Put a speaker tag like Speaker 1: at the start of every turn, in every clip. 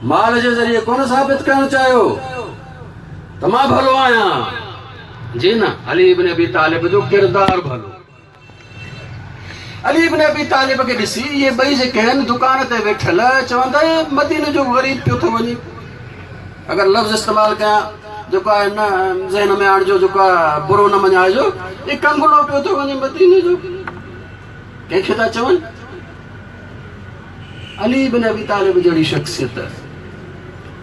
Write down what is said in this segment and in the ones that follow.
Speaker 1: माल जे ज़रिए कोन साबित करणु चाहियो त मां भलो आहियां। जी न, अली इब्न अबी तालिब जो किरदार भलो। अली इब्न अबी तालिब खे ॾिसी इहे ॿई जेके आहिनि दुकान ते वेठल चवंदा मदीने जो ग़रीब पियो थो वञे। अगरि लफ़्ज़ इस्तेमालु कयां जेको आहे न ज़हन में आणिजो, जेको आहे बुरो न मञाइजो, ये कंगुलो पियो थो वञे मदीने जो। कंहिंखे था चवनि? अली इब्न अबी तालिब जहिड़ी शख़्सियत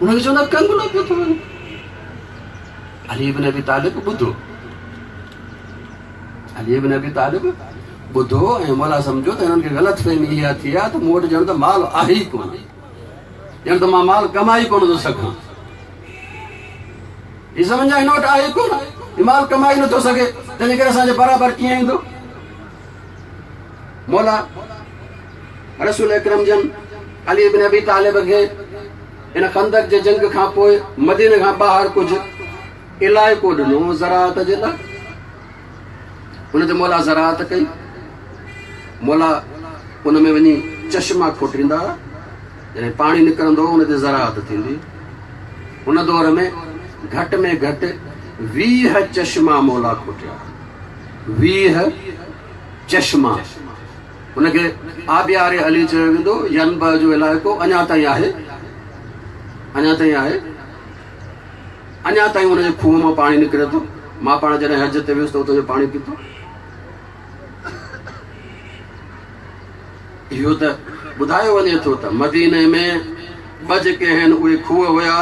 Speaker 1: उनखे चवंदा कंगुलो पियो थो वञे। अली इब्न अबी तालिब ॿुधो, अली इब्न अबी तालिब ॿुधो ऐं मोला सम्झो त हिननि खे ग़लतफ़हमी इहा थी आहे त मूं वटि ॼण त माल आहे ई कोन, ॼण त मां माल कमाई कोन थो सघां। हीअ सम्झा हिन वटि आहे ई कोन, हीउ माल कमाई नथो सघे, तंहिंजे करे असांजे बराबरि कीअं ईंदो। मौला रसूल अकरम जन अली इब्न अबी तालिब खे इन खंदक जे जंग खां पोइ मदीने खां ॿाहिरि कुझु इलाइक़ो ॾिनो ज़राअत जे लाइ। हुन ते मौला ज़राअत कई। मौला उन में वञी चश्मा खोटींदा, जॾहिं पाणी निकिरंदो उन ते ज़राअत थींदी। उन दौर में घटि 20 चश्मा मौला खोटिया, 20 चश्मा। उनखे आबियारे अली चयो वेंदो। यनब जो इलाइक़ो अञा ताईं आहे, अञा ताईं हुनजे खूह मां पाणी निकिरे थो। मां पाण जॾहिं हज ते वियुसि त उते जो पाणी पीतो। इहो त ॿुधायो वञे थो त मदीने में ॿ जेके आहिनि उहे खूह हुया,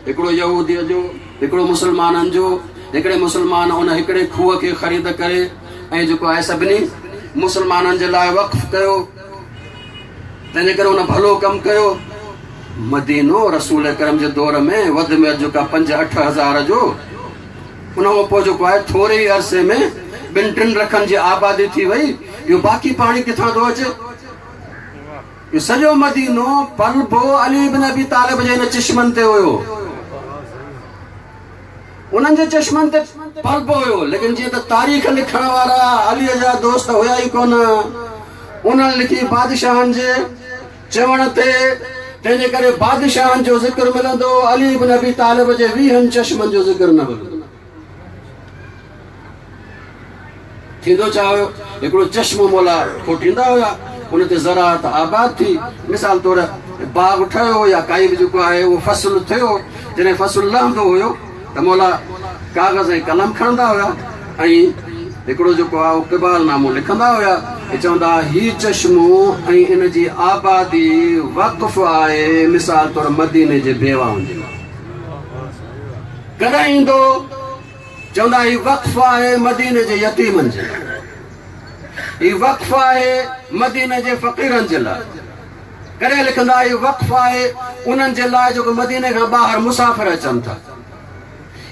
Speaker 1: हिकिड़ो यहूदीअ जो, हिकिड़ो मुस्लमाननि जो। हिकिड़े मुस्लमान उन हिकिड़े खूह खे ख़रीद करे ऐं जेको आहे सभिनी मुस्लमाननि जे लाइ वक़्फ़ कयो, तंहिंजे करे उन भलो कमु कयो। मदीनो रसूल करम जे दौर में वधि में जेका 5-8 हज़ार जो, उन खां पोइ जेको आहे थोरे ई अरसे में 2-3 लखनि जी आबादी थी वई। इहो बाक़ी पाणी किथां थो अचे? इहो सॼो मदीनो पलबो अली इब्न अबी तालिब जे हिन चश्मनि ते हुयो, उन्हनि जे चश्मनि ते पलबो हुयो। लेकिन जीअं त तारीख़ लिखण वारा अलीअ जा दोस्त हुया ई कोन, उन्हनि लिखी बादशाहनि जे चवण ते, तंहिंजे करे बादशाहनि जो ज़िक्र मिलंदो, अली इब्न अबी तालिब जे 20 चश्मनि जो ज़िक्र न मिलंदो। थींदो छा हुयो? हिकिड़ो चश्मो मौला खोटींदा हुया, उन ते ज़राअत आबाद थी। मिसाल तौर बाग ठहियो या काई बि जेको आहे उहो फ़सुलु थियो, जॾहिं फ़सुलु लहंदो हुयो त मौला कागज़ ऐं कलम खणंदा हुया ऐं हिकिड़ो जेको आहे उहो क़िबालनामो लिखंदा हुया। हे चवंदा हीउ चश्मो ऐं इन जी आबादी वक़्फ़ आहे मिसाल तौर मदीने जे बेवाउनि जे लाइ। कॾहिं ईंदो? चवंदा हीउ वक़्फ़ आहे मदीने जे यतीमनि जे लाइ, हीउ वक़्फ़ आहे मदीने जे फ़क़ीरनि जे लाइ। कॾहिं लिखंदा हीउ वक़्फ़ आहे उन्हनि जे लाइ जेको मदीने खां ॿाहिरि मुसाफ़िर अचनि था।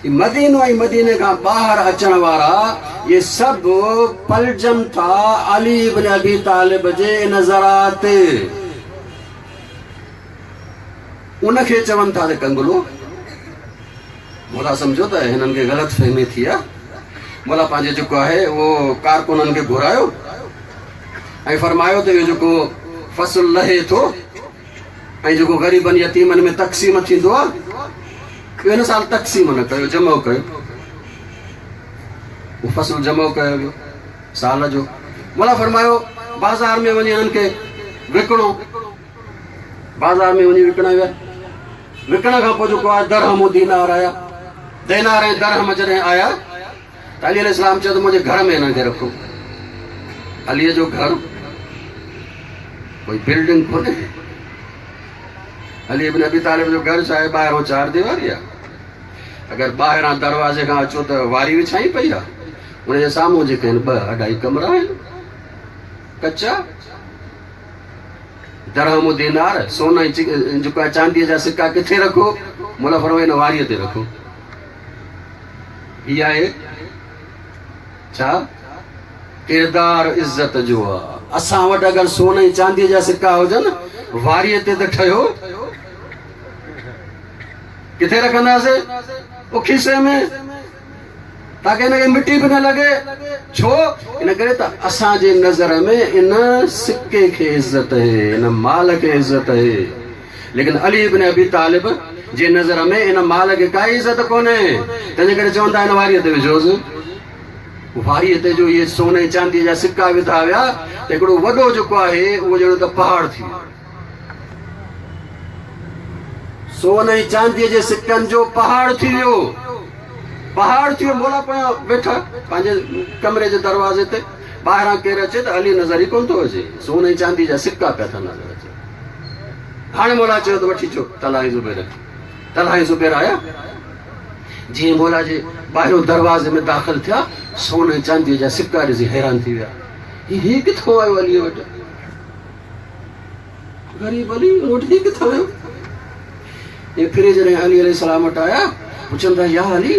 Speaker 1: मदीनो ऐं मदीने खां ॿाहिरि अचण वारा ये सभु पलजनि था अली इब्न अबी तालिब जे इन ज़राअत ते। उनखे चवनि था त कंगुलो। मोला सम्झो त हिननि खे ग़लतफ़हमी थी आहे। मोला पंहिंजे जेको आहे उहो कारकुननि खे घुरायो ऐं फरमायो त इहो जेको फ़सुलु लहे थो ऐं जेको ग़रीबनि यतीमनि में तक़सीम थींदो आहे, हिन साल तक़सीम न कयो, जमो कयो। उहो फ़सुलु जमो कयो वियो साल जो। मोला फरमायो बाज़ार में वञी हिननि खे विकिणो। बाज़ार में वञी विकिण विया। विकिण खां पोइ जेको आहे दरहम दीनार आया। दीनार ऐं दरहम जॾहिं आया त अली अलैहिस्सलाम चयो त मुंहिंजे घर में हिननि खे रखो। अलीअ जो घर कोई बिल्डिंग कोन्हे। अली इब्न अबी तालिब जो घर छा आहे? ॿाहिरों 4 दीवारी आहे। अगरि ॿाहिरां दरवाज़े खां अचो त वारी विछाई पई आहे। उनजे साम्हूं जेके आहिनि 2-2.5 कमरा आहिनि कचा। दरहम दीनार सोना जेको आहे चांदीअ जा सिक्का किथे रखो? मोला फरमायो हिन वारीअ ते रखो। हीअ आहे छा? किरदार इज़त जो आहे। असां वटि अगरि सोन ऐं चांदीअ जा सिक्का हुजनि, वारीअ ते त ठहियो, किथे रखंदासीं? वो खीसे में, ताकि हिनखे मिटी बि न लॻे। छो? इन करे त असांजे नज़र में इन सिक्के खे इज़त आहे, इन माल खे इज़त आहे। लेकिन अली इब्न अबी तालिब जे नज़र में इन माल खे काई इज़त कोन्हे, तंहिंजे करे चवंदा आहिनि वारीअ ते विझोसि। वारीअ ते जो इहे सोने चांदीअ जा सिक्का विधा विया त हिकिड़ो वॾो जेको आहे उहो ॼणो त पहाड़ थी वियो। सोने चांदीअ जे सिक्कनि जो पहाड़ थी वियो, पहाड़ थी वियो। मोला पिया वेठा पंहिंजे कमरे जे दरवाज़े ते, ॿाहिरां केरु अचे त अली नज़र ई कोन थो अचे, सोने चांदी जा सिक्का पिया था नज़र अचे। हाणे मोला चयो त वठी अचो तलाही ज़ुबैर खे। तलाही ज़ुबैर आया, जीअं मोला जे ॿाहिरों दरवाज़े में दाख़िल थिया, सोने चांदीअ जा सिक्का ॾिसी हैरान थी विया। हीउ किथां आयो अलीअ वटि? ग़रीब अली वटि हीउ किथां आयो? ये फिर जॾहिं अली अलैहिस्सलाम वटि आया, पुछनि था या अली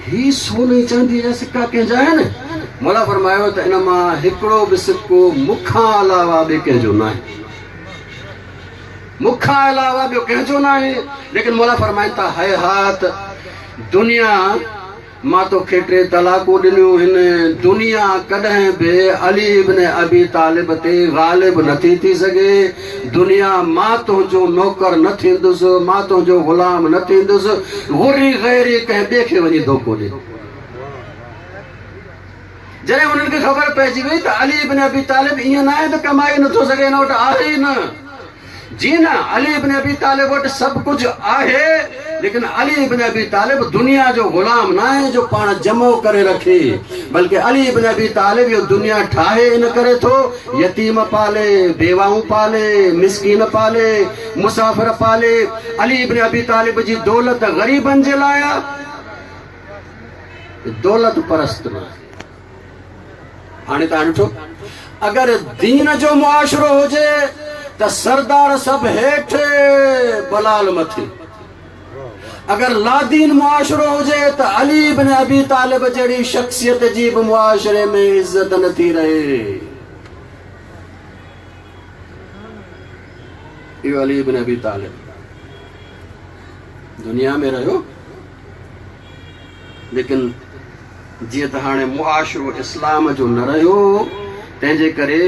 Speaker 1: ही सोने चांदीअ जा सिक्का कंहिंजा आहिनि? मौला फरमायो त इन मां हिकिड़ो बि सिक्को मूंखां अलावा ॿिए कंहिंजो न आहे, मूंखां अलावा ॿियो कंहिंजो न आहे। लेकिन मौला फरमाइनि था हयात दुनिया मां तोखे 3 तलाकूं ॾिनियूं आहिनि, दुनिया कॾहिं बि अली इब्न अबी तालिब ते ग़ालिब नथी थी सघे। दुनिया मां तुंहिंजो नौकर न थींदुसि, मां तुंहिंजो ग़ुलाम न थींदुसि, गुरी गैरी कंहिं ॿिए खे वञी धोखो ॾे। जॾहिं उन्हनि खे ख़बर पइजी वई त अली इब्न अबी तालिब ईअं न आहे त कमाई नथो सघे, हिन वटि आहे ई न। जी न, अली इब्न अबी तालिब वटि सभु कुझु आहे, लेकिन अली इब्न अबी तालिब दुनिया जो ग़ुलाम न आहे जो पाण जमो करे रखे, बल्कि अली इब्न अबी तालिब इहो दुनिया ठाहे इन करे थो यतीम पाले, बेवाऊं पाले, मिस्कीन पाले, मुसाफ़िर पाले। अली इब्न अबी तालिब जी दौलत ग़रीबनि जे लाइ आहे, दौलत परस्त न आहे। हाणे तव्हां ॾिठो, अगरि दीन जो मुआशिरो हुजे त सरदार सभु हेठि बलाल मथे, अगर लादीन मुआशिरो हुजे त अली इब्न अबी तालिब जहिड़ी शख्सियत जी बि मुआशिरे में इज़त नथी रहे। इहो अली इब्न अबी तालिब दुनिया में रहियो, लेकिन जीअं त हाणे मुआशिरो इस्लाम जो न रहियो, तंहिंजे करे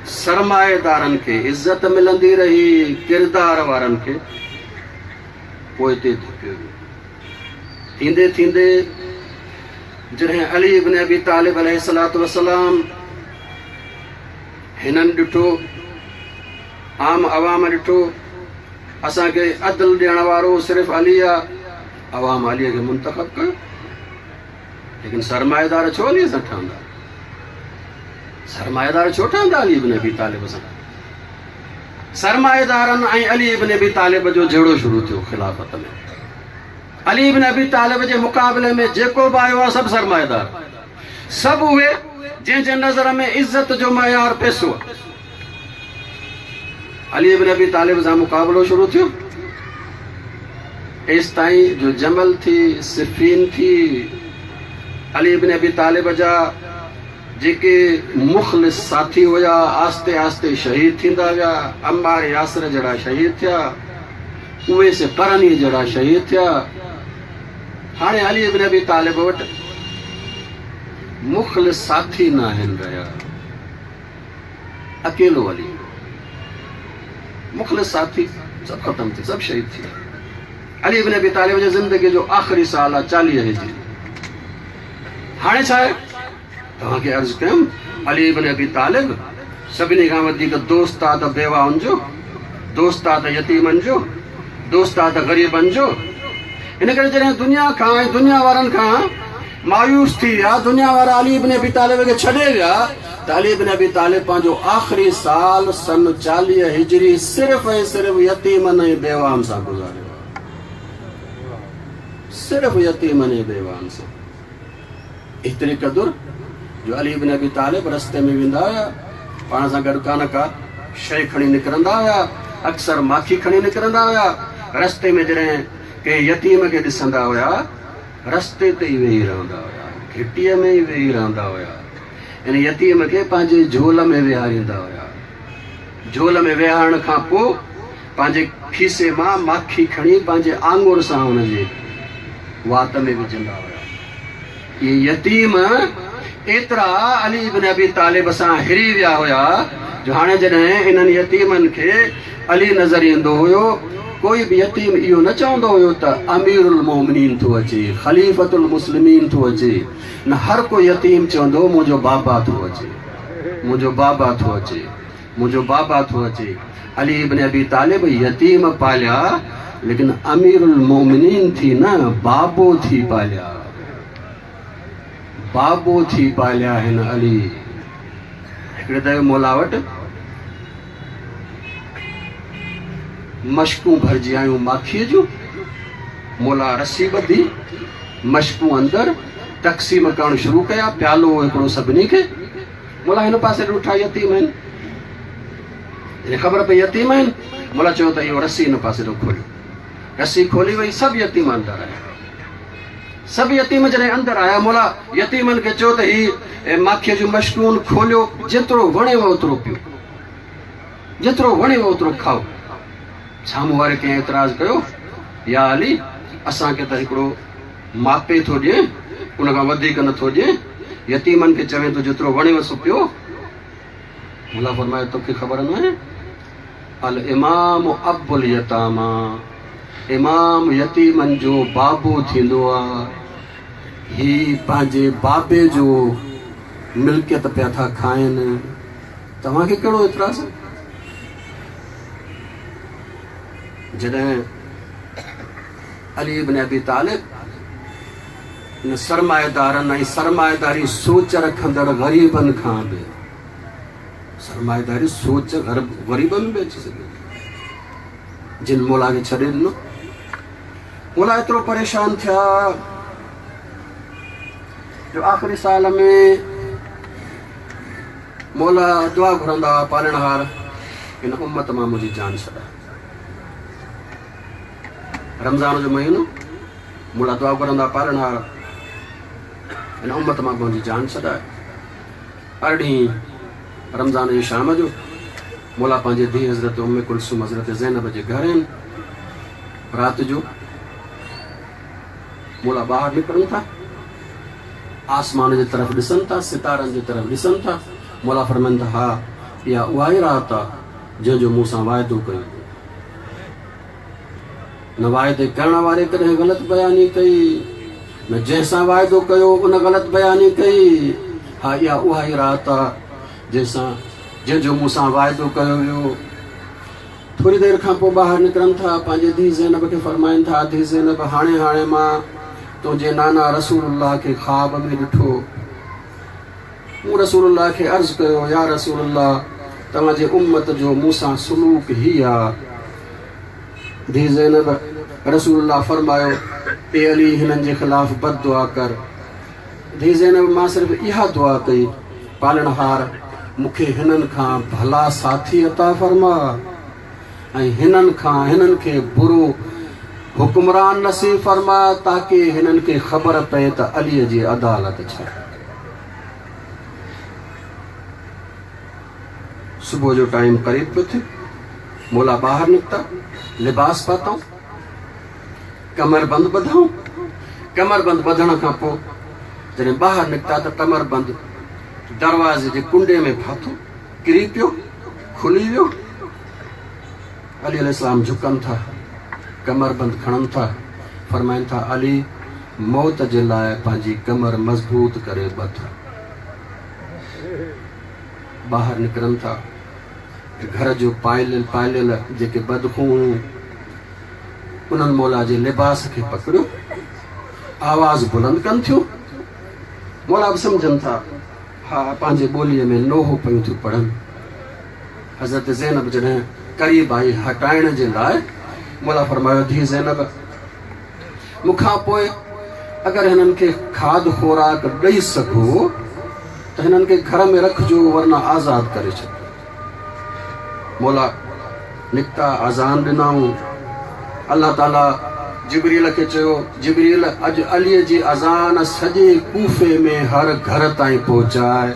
Speaker 1: सरमाएदारनि खे इज़त मिलंदी रही, किरदार वारनि खे पोइ ते धुपियो। थींदे थींदे जॾहिं अली इब्न अबी तालिब अलैहिस्सलातु वस्सलाम हिननि ॾिठो, आम अवाम ॾिठो, असांखे अदल ॾियण वारो सिर्फ़ु अली आहे, अवाम अलीअ खे मुंतख़ब कयो। लेकिन सरमाएदार छो अलीअ सां ठहंदा? सरमाएदार छो ठहंदा अली इब्न अबी तालिब सां? सरमाएदारनि ऐं अली इब्न अबी तालिब जो जहिड़ो शुरू थियो ख़िलाफ़त में। अली इब्न अबी तालिब जे मुक़ाबले में जेको बि आयो आहे सभु सरमाएदार, सभु उहे जंहिंजे नज़र में इज़त जो मयार पैसो आहे। अली इब्न अबी तालिब सां मुक़ाबलो शुरू थियो, एसि ताईं जो जमल थी, सिफ़ीन थी। अली इब्न अबी तालिब जा जेके मुख़लिस साथी हुया आस्ते आस्ते शहीद थींदा विया। अम्मार यासिर जहिड़ा शहीद थिया, उवैस क़रनी जहिड़ा शहीद थिया। हाणे अली इब्न अबी तालिब वटि मुख़लिस साथी न आहिनि रहिया, अकेलो अली, मुख़लिस साथी सभु ख़तम थी, सभु शहीद थी। अली इब्न अबी तालिब जी ज़िंदगी जो आख़िरी साल आहे 40 हिजरी। हाणे छा आहे, तव्हांखे अर्ज़ु कयुमि, अली इब्न अबी तालिब सभिनी खां वधीक दोस्त आहे त बेवाउनि जो, दोस्त आहे त यतीमनि जो, दोस्त आहे त ग़रीबनि जो। इन करे जॾहिं दुनिया खां ऐं दुनिया वारनि खां मायूस थी विया, दुनिया वारा अली इब्न अबी तालिब खे छॾे विया, त अली इब्न अबी तालिब पंहिंजो आख़िरी साल सन 40 हिजरी सिर्फ़ु ऐं सिर्फ़ु यतीमनि ऐं बेवाउनि सां गुज़ारियो, सिर्फ़ु यतीमनि ऐं बेवाउनि सां। एतिरे क़दुरु जो अली इब्न अबी तालिब रस्ते में वेंदा हुया, पाण सां गॾु का न का शइ खणी निकिरंदा हुया, अक्सर माखी खणी निकिरंदा हुया। रस्ते में जॾहिं कंहिं यतीम खे ॾिसंदा हुया, रस्ते ते ई वेही रहंदा हुया, घिटीअ में ई वेही रहंदा हुया। इन यतीम खे पंहिंजे झोल में विहारींदा हुया। झोल में विहारण खां पोइ पंहिंजे खीसे मां माखी खणी पंहिंजे आंगुर सां हुनजे वात में विझंदा हुया। ये यतीम एतिरा अली इब्न अबी तालिब सां हिरी विया हुया जो हाणे जॾहिं इन्हनि यतीमनि खे अली नज़र ईंदो हुयो कोई बि यतीम इहो न चवंदो हुयो त अमीरुल मोमिनीन थो अचे, ख़लीफ़तुल मुस्लिमीन थो अचे। न हर कोई यतीम चवंदो मुंहिंजो बाबा थो अचे, मुंहिंजो बाबा थो अचे, मुंहिंजो बाबा थो अचे। अली इब्न अबी तालिब यतीम पालिया, लेकिन अमीरुल मोमिनीन थी न, बाबो थी पालिया, बाबो थी पालिया हिन अली। हिकिड़े दफ़े मौला वटि मशकूं भरिजी आयूं माखीअ जूं। मौला रस्सी ॿधी मशकूं अंदरि तक़सीम करणु शुरू कया, प्यालो हिकिड़ो सभिनी खे। मौला हिन पासे ॾिठा यतीम आहिनि, हिन ख़बर पई यतीम आहिनि। मौला चयो त इहो रस्सी हिन पासे ॾो खोलियो। रस्सी खोली वई, सभु यतीम अंदरि आया। सभु यतीम जॾहिं अंदरि आया, मौला यतीमनि खे चयो त हीअ माखीअ जूं मशकूं खोलियो, जेतिरो वणेव ओतिरो पियो, जेतिरो वणेव ओतिरो खाओ। साम्हूं वारे कंहिं एतिराज़ कयो, या अली असांखे त हिकिड़ो मापे थो ॾिए, उन खां वधीक नथो ॾिए, यतीमनि खे चवे थो जेतिरो वणेव सो पियो। मौला फरमायो तोखे ख़बर न आहे, अल इमाम अब्बुल यतामा, इमाम यतीमनि जो बाबो थींदो आहे। ही पंहिंजे बाबे जो मिल्कियत पिया था खाइनि, तव्हांखे कहिड़ो एतिराज़? जॾहिं अली इब्न अबी तालिब इन सरमाएदारनि ऐं सरमाएदारी सोच रखंदड़ ग़रीबनि खां बि, सरमाएदारी सोच ग़रीबनि में अची सघे, जिन मौला खे छॾे ॾिनो। मौला एतिरो परेशान थिया जो आख़िरी साल में मौला दुआ घुरंदा, पालणहार इन उम्मत मां मुंहिंजी जान छॾाए। रमज़ान जो महीनो मौला दुआ घुरंदा, पालणहार इन उम्मत मां मुंहिंजी जान छॾाए। अरिड़हीं रमज़ान जी शाम जो मौला पंहिंजे धीउ हज़रत उम्मे कुलसूम हज़रत ज़ैनब जे घर आहिनि। राति जो मौला ॿाहिरि निकिरनि था, आसमान जे तरफ़ ॾिसनि था, सितारनि जे तरफ़ ॾिसनि था। मौला फरमाइनि था, हा इहा उहा ई राति आहे जंहिंजो मूं सां वाइदो कयो। न वाइदे करण वारे कॾहिं ग़लति बयानी कई, न जंहिंसां वाइदो कयो उन ग़लति बयानी कई। हा इहा उहा ई राति आहे जंहिंजो मूं सां वाइदो कयो हुयो। थोरी देरि खां पोइ ॿाहिरि निकिरनि था, पंहिंजे धीउ ज़ैनब खे फरमाइनि था, धीउ ज़ैनब हाणे हाणे मां तुंहिंजे नाना रसूलुल्लाह खे ख़्वाब में ॾिठो। मूं रसूलुल्लाह खे अर्ज़ु कयो, या रसूलुल्लाह तव्हांजे उम्मत जो मूं सां सुलूक ई आहे। धीउ ज़ैनब रसूलुल्लाह फरमायो, ए अली हिननि जे ख़िलाफ़ बद दुआ कर। धीउ ज़ैनब मां सिर्फ़ु इहा दुआ कई, पालणहार मूंखे हिननि खां भला साथी अता फरमा ऐं हिननि खे बुरो हुक्मरान नसीब फरमा, ताकि हिननि खे ख़बर पए त अलीअ जी अदालत छा। सुबुह जो टाइम क़रीब पियो थिए, मौला ॿाहिरि निकिता, लिबास पातऊं, कमरबंद ॿधऊं। कमरबंद ॿधण खां पोइ जॾहिं ॿाहिरि निकिता त कमरबंद दरवाज़े जे कुंडे में फाथो, किरी पियो, खुली वियो। अली अलैहिस्सलाम झुकनि था, कमरबंद खणनि था, फरमाइनि था, अली मौत जे लाइ पंहिंजी कमर मज़बूत करे ॿध। ॿाहिरि निकिरनि था, घर जो पायलियल जेके बदखूं हुयूं उन्हनि मौला जे लिबास खे पकड़ियो, आवाज़ बुलंद कनि थियूं। मौला बि सम्झनि था, हा पंहिंजे ॿोलीअ में नोहो पियूं थियूं पढ़नि। हज़रत ज़ैनब जॾहिं क़रीब आई हटाइण जे लाइ, मौला फरमायो, धीउ ज़ैनब मूंखां पोइ अगरि हिननि खे खाद ख़ोराक ॾेई सघो त हिननि खे घर में रखिजो, वरना आज़ादु करे छॾियो। मौला निकिता, अज़ान ॾिनऊं। अल्लाह ताला जिब्रील खे चयो, जिब्रील अॼु अलीअ जी अज़ान सॼे कूफ़े में हर घर ताईं पहुचाए।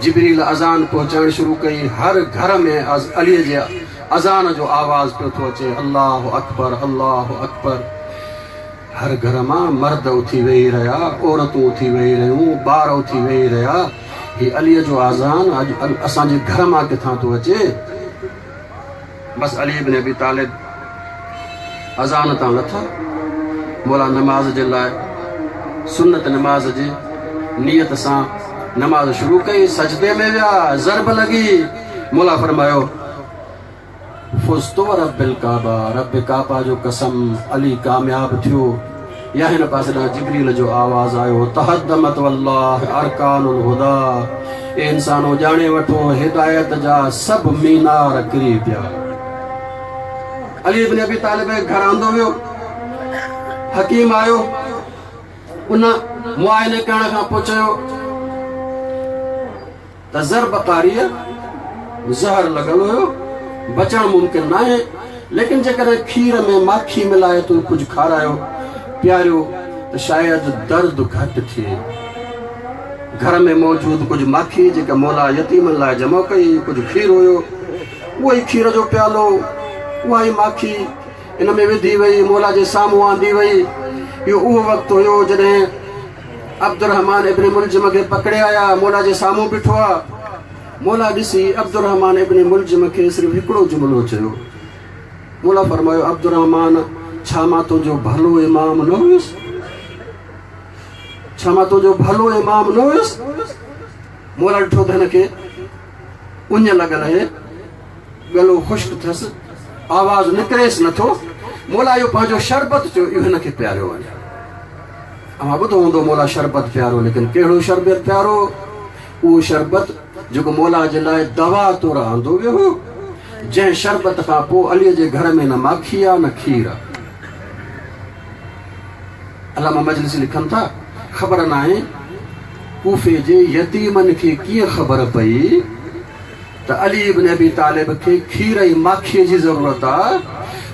Speaker 1: जिब्रील अज़ान पहुचाइण शुरू कई, हर घर में अलीअ जे अज़ान जो आवाज़ पियो थो अचे, अल्लाहु अकबर अल्लाहु अकबर। हर घर मां मर्द उथी वेही रहिया, औरतूं उथी वेही रहियूं, ॿार उथी वेही रहिया। ही अलीअ जो अज़ान अॼु असांजे घर मां किथां थो अचे। बस अली इब्न अबी तालिब अज़ान तां लथा, मौला नमाज जे लाइ सुन्नत नमाज जी नियत सां नमाज शुरू कई, सजदे में विया, ज़रब लगी, मौला फरमायो फुज़्तु रब्बिल काबा, रब काबा जो कसम, अली कामयाब थियो। या हिन पासे ॾांहुं जिब्रील जो आवाज़ आयो, तहद्दमत वल्लाह अरकानुल हुदा, ए इंसानो ॼाणे वठो हिदायत जा सभु मीनार किरी पिया। अली इब्न अबी तालिब घर आंदो वियो, हकीम आयो, उन मुआइने करण खां पोइ चयो त ज़रबकारीअ ज़हर लॻल हुयो, बचण मुमकिन न आहे, लेकिन जेकॾहिं खीर में माखी मिलाए तूं कुझु खारायो प्यारियो त शायदि दर्द घटि थिए। घर में मौजूद कुछ माखी जेका मौला यतीमन लाइ जमा कई, कुछ खीर हुयो, उहो ई खीर जो प्यालो, उहा ई माखी इन में विधी वई, मौला जे साम्हूं आंदी वई। इहो उहो वक़्तु हुयो जॾहिं अब्दुर्रहमान इब्न मुलजिम खे पकड़े आया, मौला जे साम्हूं बीठो आहे। मौला ॾिसी अब्दुर्रहमान इब्न मुलजिम खे सिर्फ़ु हिकिड़ो जुमिलो चयो। मौला फरमायो, अब्दुर्रहमान, छा मां तुंहिंजो भलो इमाम न हुयुसि? छा मां तुंहिंजो भलो इमाम न हुयुसि? मौला ॾिठो त हिन खे उञ लॻल आहे, गलो ख़ुश्क अथसि, आवाज़ निकिरेसि नथो। मौला इहो पंहिंजो शरबत चयो, इहो हिन खे प्यारियो वञे। अव्हां ॿुधो हूंदो मौला शरबत प्यारो, लेकिन कहिड़ो शरबत प्यारो? उहो शरबत जेको मौला जे लाइ दवा तौरु आंदो वियो हुयो, जंहिं शरबत खां पोइ अलीअ जे घर में न माखी आहे न खीर आहे। अलामा मजलिसी लिखनि था, ख़बर न आहे कूफे जे यतीमनि खे कीअं ख़बर पई त अली इब्न अबी तालिब खे खीर ऐं माखीअ जी ज़रूरत आहे।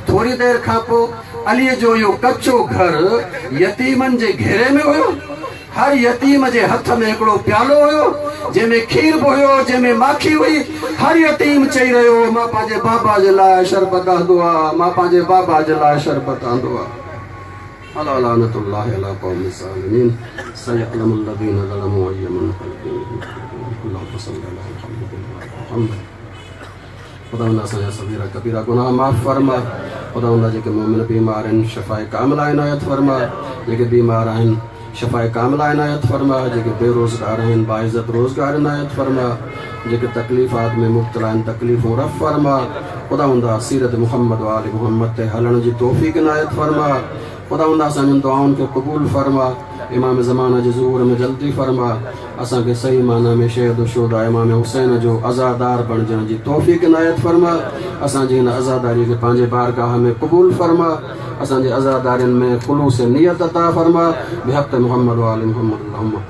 Speaker 1: थोरी देरि खां पोइ अलीअ जो इहो कचो घर यतीमनि जे घेरे में हुयो। हर यतीम जे हथ में हिकिड़ो प्यालो हुयो, जंहिंमें खीर बि हुयो, जंहिंमें माखी हुई। हर यतीम चई रहियो, मां पंहिंजे बाबा जे लाइ शरबत आंदो आहे, मां पंहिंजे बाबा जे लाइ शरबत आंदो आहे। अला लानतुल्लाहि अला क़ौमि ज़ालिमीन, सयअलमुल लज़ीना ज़लमू अय्य मुनक़लिबिन। अल्लाहुम्मा सल्लि अला मुहम्मद। खुदावंद असांजा सगीरा कबीरा गुनाह माफ़ फरमा। खुदावंद जेके मोमिन बीमार आहिनि शफ़ाए कामिला इनायत फरमा, जेके बीमार आहिनि शफ़ाए कामिला इनायत फरमा, जेके बेरोज़गार आहिनि बाइज़्ज़त रोज़गार इनायत फरमा, जेके तकलीफ़ात में मुब्तला आहिनि तकलीफ़ूं रफ़ फरमा। खुदावंद सीरत मुहम्मद व आलि मुहम्मद ते हलण जी तौफ़ीक़ इनायत फरमा। खुदावंद असांजनि दुआउनि खे क़बूल फरमा। इमाम ज़माना जे ज़ुहूर में जल्दी फरमा। असांखे सही माना में शहीद शुहदा इमाम हुसैन जो अज़ादार बणजण जी तौफ़ीक़ इनायत फरमा। असांजी हिन अज़ादारी खे पंहिंजे बारगाह में क़बूल फरमा। असांजे अज़ादारियुनि में ख़ुलूस नियत अता फरमा। बिहक़ मुहम्मद व आलि मुहम्मद।